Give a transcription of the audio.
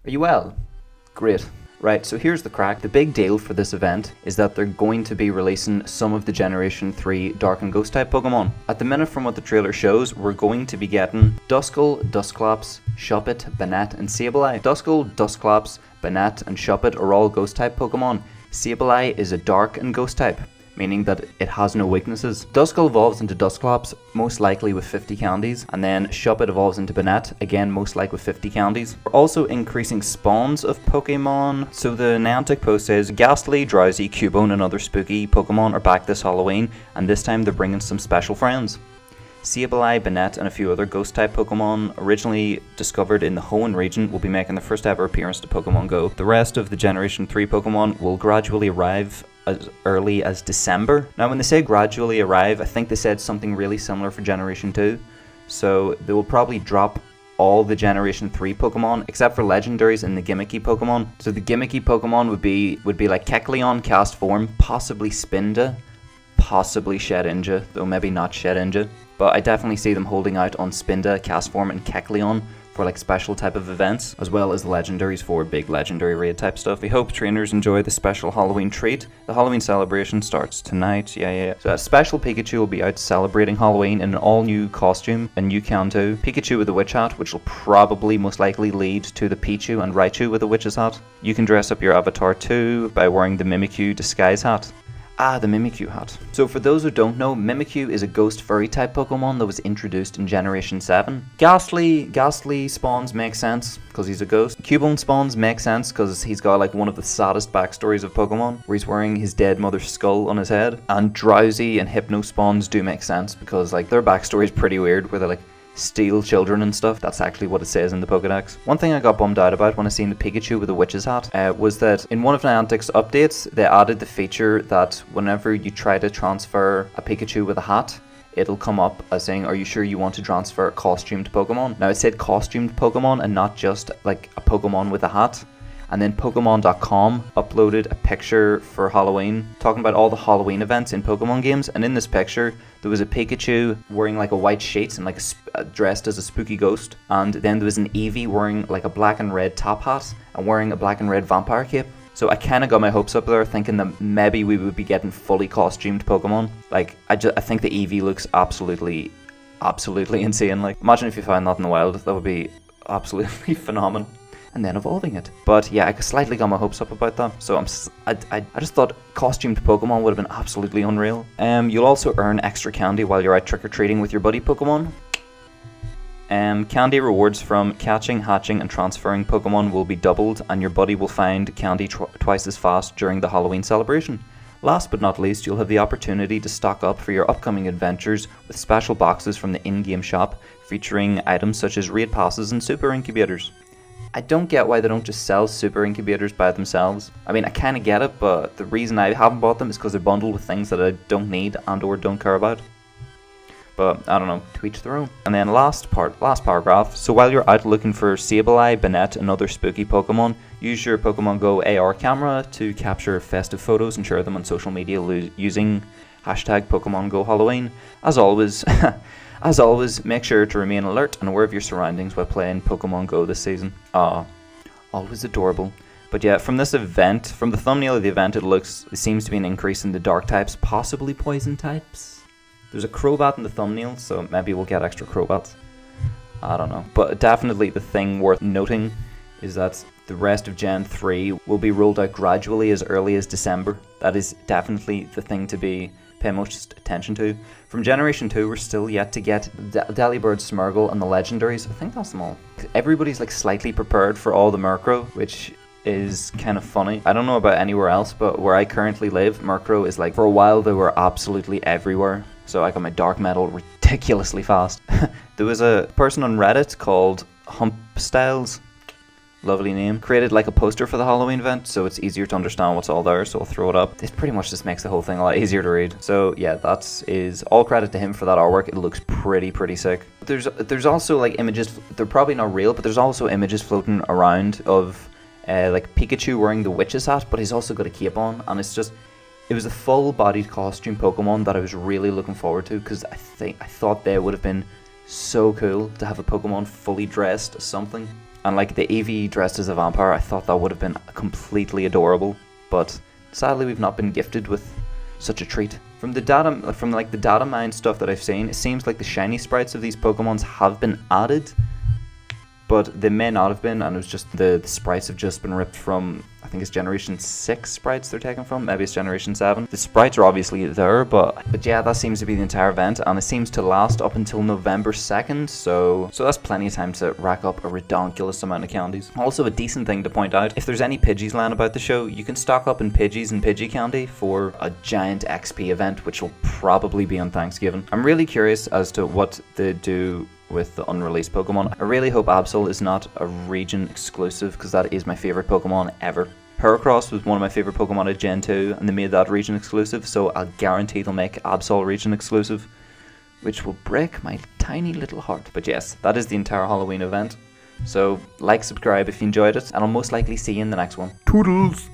Are you well? Great. Right, so here's the crack. The big deal for this event is that they're going to be releasing some of the Generation 3 Dark and Ghost type Pokemon. At the minute, from what the trailer shows, we're going to be getting Duskull, Dusclops, Shuppet, Banette, and Sableye. Duskull, Dusclops, Banette, and Shuppet are all Ghost type Pokemon. Sableye is a Dark and Ghost type, meaning that it has no weaknesses. Duskull evolves into Dusclops, most likely with 50 candies, and then Shuppet evolves into Banette, again most likely with 50 candies. We're also increasing spawns of Pokemon. So the Niantic post says, Ghastly, Drowsy, Cubone, and other spooky Pokemon are back this Halloween, and this time they're bringing some special friends. Sableye, Banette, and a few other Ghost-type Pokemon originally discovered in the Hoenn region will be making their first ever appearance to Pokemon Go. The rest of the Generation 3 Pokemon will gradually arrive as early as December. Now when they say gradually arrive, I think they said something really similar for Generation 2. So they will probably drop all the Generation 3 Pokemon, except for legendaries and the gimmicky Pokemon. So the gimmicky Pokemon would be like Kecleon cast form, possibly Spinda, possibly Shedinja, though maybe not Shedinja. But I definitely see them holding out on Spinda, cast form, and Kecleon for like special type of events, as well as the legendaries for big legendary raid type stuff. We hope trainers enjoy the special Halloween treat. The Halloween celebration starts tonight. Yeah. So a special Pikachu will be out celebrating Halloween in an all new costume, and you can too. Pikachu with a witch hat, which will probably most likely lead to the Pichu and Raichu with a witch's hat. You can dress up your avatar too by wearing the Mimikyu disguise hat. Ah, the Mimikyu hat. So for those who don't know, Mimikyu is a ghost furry type Pokemon that was introduced in Generation 7. Ghastly spawns make sense, because he's a ghost. Cubone spawns make sense, because he's got like one of the saddest backstories of Pokemon, where he's wearing his dead mother's skull on his head. And Drowsy and Hypno spawns do make sense, because like their backstory is pretty weird, where they're like steal children and stuff. That's actually what it says in the Pokedex. One thing I got bummed out about when I seen the Pikachu with the witch's hat was that in one of Niantic's updates they added the feature that whenever you try to transfer a Pikachu with a hat, it'll come up as saying, are you sure you want to transfer a costumed Pokemon? Now it said costumed Pokemon and not just like a Pokemon with a hat. And then Pokemon.com uploaded a picture for Halloween talking about all the Halloween events in Pokemon games, and in this picture there was a Pikachu wearing like a white sheet and like dressed as a spooky ghost, and then there was an Eevee wearing like a black and red top hat and wearing a black and red vampire cape. So I kind of got my hopes up there, thinking that maybe we would be getting fully costumed Pokemon. Like I think the Eevee looks absolutely insane. Like imagine if you found that in the wild, that would be absolutely phenomenal. And then evolving it. But yeah, I slightly got my hopes up about that. So I just thought costumed Pokemon would have been absolutely unreal. You'll also earn extra candy while you're out trick-or-treating with your buddy Pokemon. Candy rewards from catching, hatching, and transferring Pokemon will be doubled, and your buddy will find candy twice as fast during the Halloween celebration. Last but not least, you'll have the opportunity to stock up for your upcoming adventures with special boxes from the in-game shop, featuring items such as raid passes and super incubators. I don't get why they don't just sell super incubators by themselves. I mean, I kind of get it, but the reason I haven't bought them is because they're bundled with things that I don't need and or don't care about. But I don't know, to each their own. And then last paragraph. So while you're out looking for Sableye, Banette, and other spooky Pokemon, use your Pokemon Go AR camera to capture festive photos and share them on social media using hashtag Pokemon Go Halloween. As always, make sure to remain alert and aware of your surroundings while playing Pokemon Go this season. Always adorable. But yeah, from this event, from the thumbnail of the event, it seems to be an increase in the dark types, possibly poison types. There's a Crobat in the thumbnail, so maybe we'll get extra Crobats. I don't know. But definitely the thing worth noting is that the rest of Gen 3 will be rolled out gradually as early as December. That is definitely the thing to pay most attention to. From Generation 2, we're still yet to get Delibird, Smeargle, and the legendaries. I think that's them all. Everybody's like slightly prepared for all the Murkrow, which is kind of funny. I don't know about anywhere else, but where I currently live, Murkrow is like, for a while they were absolutely everywhere. So I got my Dark Metal ridiculously fast. There was a person on Reddit called Humpstyles, lovely name, created like a poster for the Halloween event, so it's easier to understand what's all there, so I'll throw it up. This pretty much just makes the whole thing a lot easier to read. So yeah, that is all credit to him for that artwork. It looks pretty sick. There's also like images, they're probably not real, but there's also images floating around of like Pikachu wearing the witch's hat, but he's also got a cape on, and it was a full-bodied costume Pokemon that I was really looking forward to, because I thought they would have been so cool to have a Pokemon fully dressed as something. And like the Eevee dressed as a vampire, I thought that would have been completely adorable, but sadly we've not been gifted with such a treat. From the data mine stuff that I've seen, it seems like the shiny sprites of these Pokemons have been added, but they may not have been, and it was just the sprites have just been ripped from, I think it's Generation 6 sprites they're taken from, maybe it's Generation 7. The sprites are obviously there, but yeah, that seems to be the entire event, and it seems to last up until November 2nd, so that's plenty of time to rack up a ridiculous amount of candies. Also, a decent thing to point out, if there's any Pidgeys lying about the show, you can stock up in Pidgeys and Pidgey candy for a giant XP event, which will probably be on Thanksgiving. I'm really curious as to what they do with the unreleased Pokemon. I really hope Absol is not a region exclusive, because that is my favorite Pokemon ever. Heracross was one of my favorite Pokemon at Gen 2, and they made that region exclusive, so I'll guarantee they'll make Absol region exclusive, which will break my tiny little heart. But yes, that is the entire Halloween event. So like, subscribe if you enjoyed it, and I'll most likely see you in the next one. Toodles!